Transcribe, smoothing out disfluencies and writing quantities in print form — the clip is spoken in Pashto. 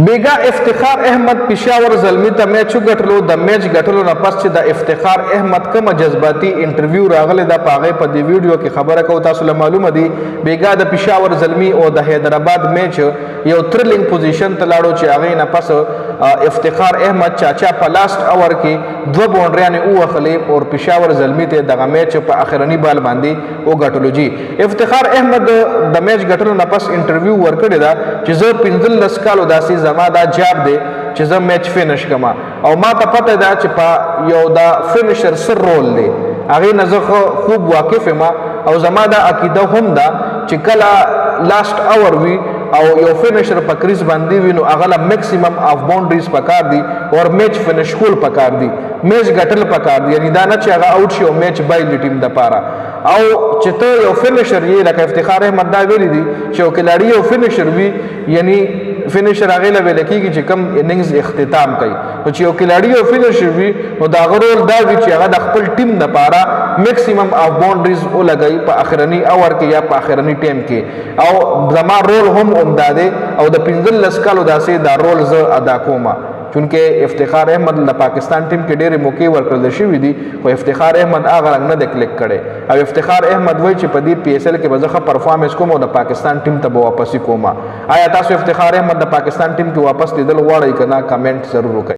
بیگا افتخار احمد پېښور زلمي ته میچ وګټلو. د میچ ګټلو نه پس چې د افتخار احمد کومه جذباتي انټرویو راغلی ده په هغې په دې ویډیو کې خبره کوو. تاسو له معلومه دي بیگا د پېښور زلمي او د حیدرآباد میچ یو تھرلینګ پوزیشن ته لاړو چې هغې نه پس افتخار احمد چاچا په لاست اور کې 2 باونډریانې ووهلې او پېښور زلمي ته دغه میچ په اخرني بال باندې وګټلو. جی افتخار احمد د میچ ګټلو نه پس انټرویو ورکړې ده چې زه 15 کالو داسې زما دا جاب دی چې زه میچ فینش کما او ما ته پته ده چې په یو دا فینشر سر رول دی هغې نه زه خوب واقف یم او زما دا عقیده هم ده چې کله لاست اور وي او یو فینشر په کریز باندې وي نو هغه له میکسیمم آف باونډریز پکار دي او میچ فینش کول پکار دي، میچ ګټل پکار دي، یعنی دا نه چې هغه آوټ شي او میچ بایلي ټیم دپاره. او چې ته یو فینشر یې لکه افتخار احمد دا ویلي دي چې یو کلاړي یو فینشر وي یعنی فینشر هغې له ویله کېږي چې کوم اننګز اختتام کوي. نو چې یو کلاړي یو فینشر وي نو د هغه رول دا وي چې هغه د خپل ټیم دپاره میکسیمم آف باونډریز ولګوي په اخرني اور کې یا په اخرني ټیم کې. او زما رول هم همدا دی او د 15 کالو داسې دا رول زه ادا کوم چونکې افتخار احمد د پاکستان ټیم کې ډېرې موقع ورکړل شوي دي خو افتخار احمد هغه رنګ نه دی کلیک کړی او افتخار احمد وایي چې په دې PSL کې به زه ښه پرفارمنس کوم او د پاکستان ټیم ته به واپسي کوم. آیا تاسو افتخار احمد د پاکستان ټیم کې واپس لیدل غواړئ که نه؟ کمنټ ضرور وکړئ.